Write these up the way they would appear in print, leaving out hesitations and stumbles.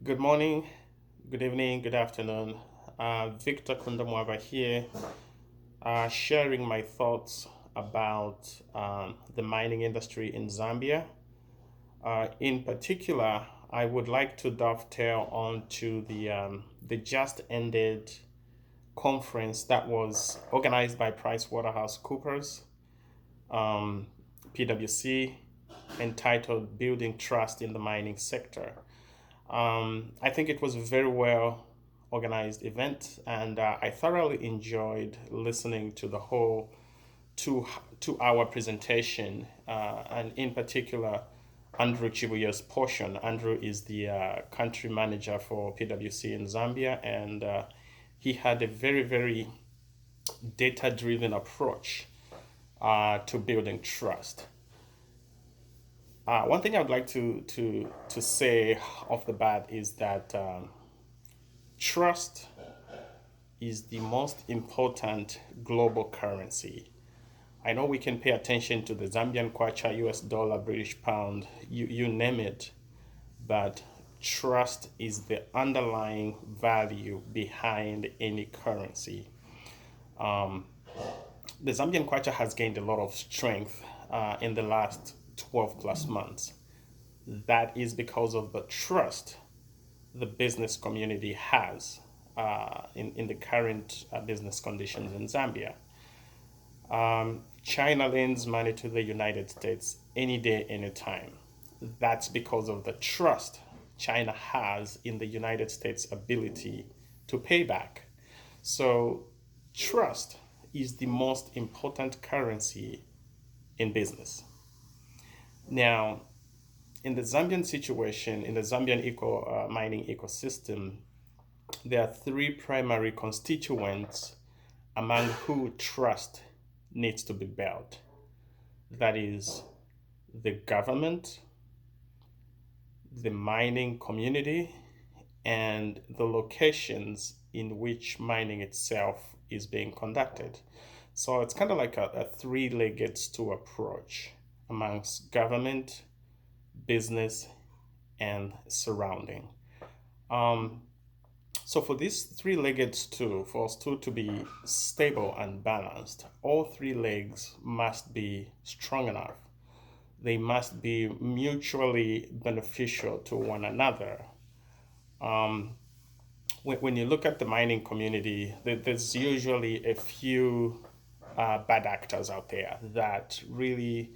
Good morning, good evening, good afternoon. Victor Kundamwaba here, sharing my thoughts about the mining industry in Zambia. In particular, I would like to dovetail onto the just ended conference that was organized by PricewaterhouseCoopers, um, PwC, entitled Building Trust in the Mining Sector. I think it was a very well organized event, and I thoroughly enjoyed listening to the whole two 2 hour presentation, and in particular, Andrew Chibuya's portion. Andrew is the country manager for PwC in Zambia, and he had a very data driven approach to building trust. One thing I would like to say off the bat is that trust is the most important global currency. I know we can pay attention to the Zambian kwacha, US dollar, British pound, you name it, but trust is the underlying value behind any currency. Um, the Zambian kwacha has gained a lot of strength in the last 12 plus months. That is because of the trust the business community has in the current business conditions in Zambia. China lends money to the United States any day, anytime. That's because of the trust China has in the United States' ability to pay back. So, trust is the most important currency in business. Now, in the Zambian situation, in the Zambian mining ecosystem, there are three primary constituents among who trust needs to be built. That is the government, the mining community, and the locations in which mining itself is being conducted. So it's kind of like a three-legged stool approach amongst government, business, and surrounding. Um, so for this three-legged stool, for a stool to be stable and balanced, all three legs must be strong enough. They must be mutually beneficial to one another. Um, when you look at the mining community, there's usually a few bad actors out there that really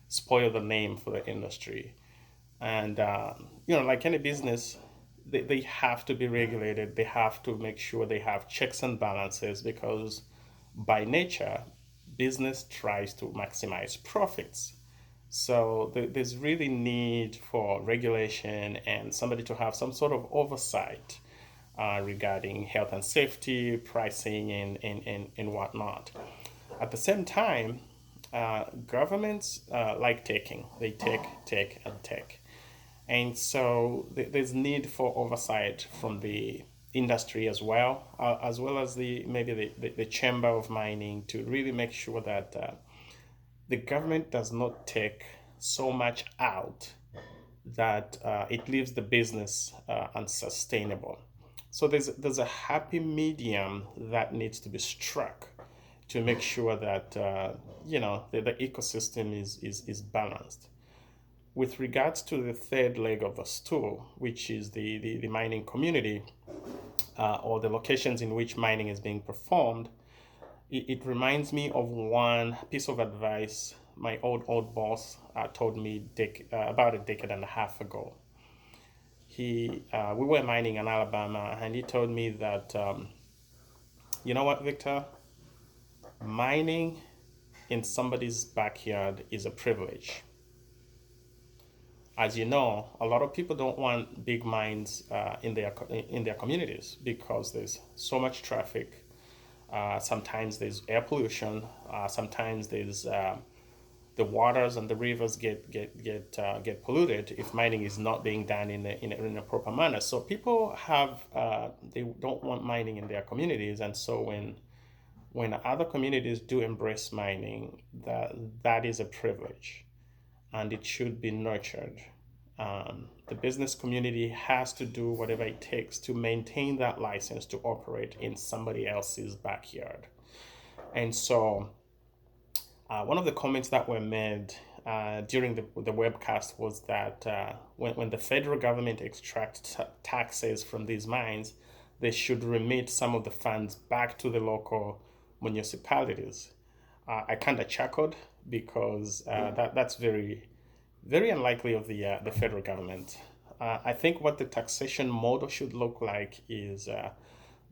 spoil the name for the industry. And, like any business, they have to be regulated. They have to make sure they have checks and balances because, by nature, business tries to maximize profits. So there's really need for regulation and somebody to have some sort of oversight regarding health and safety, pricing, and whatnot. At the same time, governments like taking. They take, and take. And so there's need for oversight from the industry as well as the maybe the chamber of mining to really make sure that the government does not take so much out that it leaves the business unsustainable. So there's a happy medium that needs to be struck to make sure that the ecosystem is balanced. With regards to the third leg of the stool, which is the mining community or the locations in which mining is being performed, it reminds me of one piece of advice my old boss told me about a decade and a half ago. We were mining in Alabama, and he told me that you know what, Victor, mining in somebody's backyard is a privilege. As you know, a lot of people don't want big mines in their communities because there's so much traffic. Sometimes there's air pollution. Sometimes there's the waters and the rivers get polluted if mining is not being done in a proper manner. So people they don't want mining in their communities, and so when other communities do embrace mining, that is a privilege, and it should be nurtured. The business community has to do whatever it takes to maintain that license to operate in somebody else's backyard. And so, one of the comments that were made during the webcast was that when the federal government extracts taxes from these mines, they should remit some of the funds back to the local municipalities. I kind of chuckled because that's very unlikely of the federal government. I think what the taxation model should look like is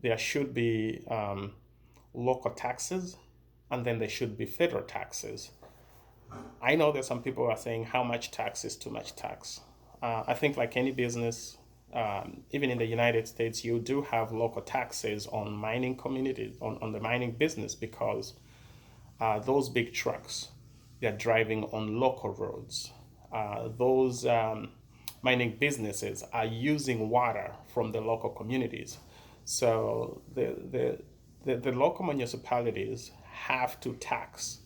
there should be local taxes, and then there should be federal taxes. I know that some people are saying how much tax is too much tax. I think, like any business, even in the United States, you do have local taxes on mining communities, on the mining business, because those big trucks, they're driving on local roads. Those mining businesses are using water from the local communities. So the local municipalities have to tax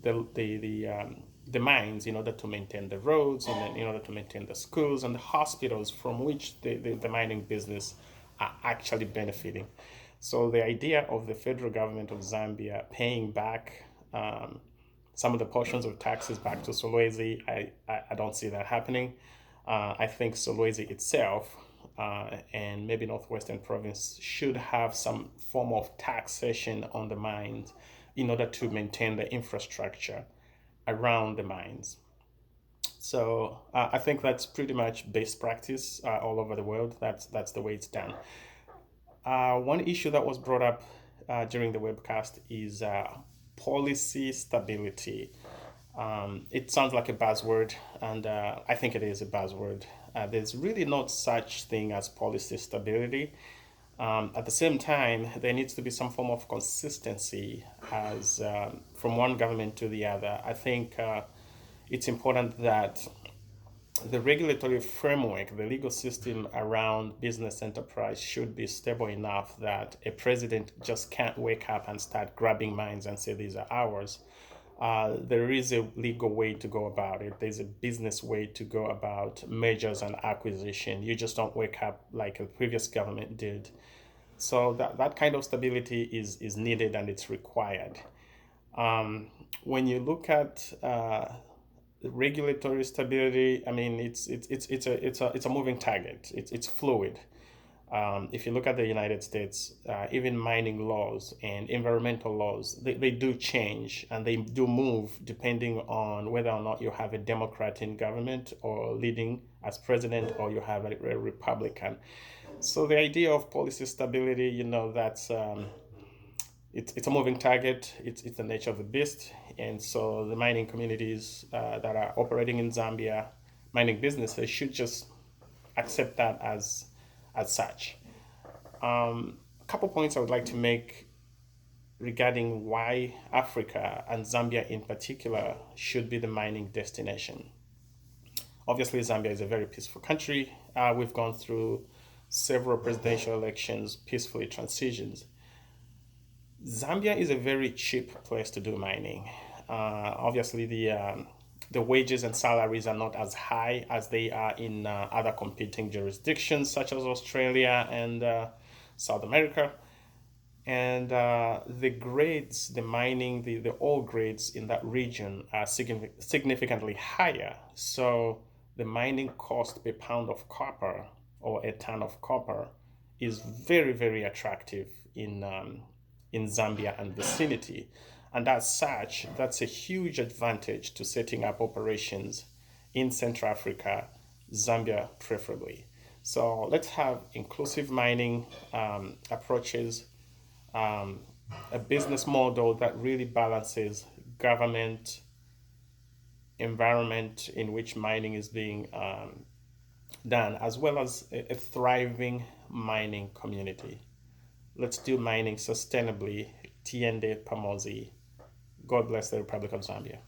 the mines in order to maintain the roads, and in order to maintain the schools and the hospitals from which the mining business are actually benefiting. So the idea of the federal government of Zambia paying back some of the portions of taxes back to Solwezi, I don't see that happening. I think Solwezi itself and maybe Northwestern Province should have some form of taxation on the mines in order to maintain the infrastructure around the mines. So I think that's pretty much best practice all over the world. That's the way it's done. One issue that was brought up during the webcast is policy stability. It sounds like a buzzword, and I think it is a buzzword. There's really not such thing as policy stability. At the same time, there needs to be some form of consistency as from one government to the other. I think it's important that the regulatory framework, the legal system around business enterprise should be stable enough that a president just can't wake up and start grabbing mines and say these are ours. There is a legal way to go about it. There's a business way to go about mergers and acquisition. You just don't wake up like a previous government did. So that kind of stability is needed and it's required. When you look at regulatory stability, I mean, it's a moving target. It's fluid. If you look at the United States, even mining laws and environmental laws, they do change and they do move depending on whether or not you have a Democrat in government or leading as president, or you have a Republican. So the idea of policy stability, that's it's a moving target. It's the nature of the beast, and so the mining communities that are operating in Zambia, mining businesses, should just accept that as such. A couple points I would like to make regarding why Africa, and Zambia in particular, should be the mining destination. Obviously, Zambia is a very peaceful country. We've gone through several presidential elections, peacefully transitions. Zambia is a very cheap place to do mining. Obviously, the wages and salaries are not as high as they are in other competing jurisdictions such as Australia and South America. And the grades, the mining, the ore grades in that region are significantly higher. So the mining cost per pound of copper or a ton of copper is very, very attractive in Zambia and vicinity. And as such, that's a huge advantage to setting up operations in Central Africa, Zambia preferably. So let's have inclusive mining approaches, a business model that really balances government, environment in which mining is being done, as well as a thriving mining community. Let's do mining sustainably. Tiende Pamosi. God bless the Republic of Zambia.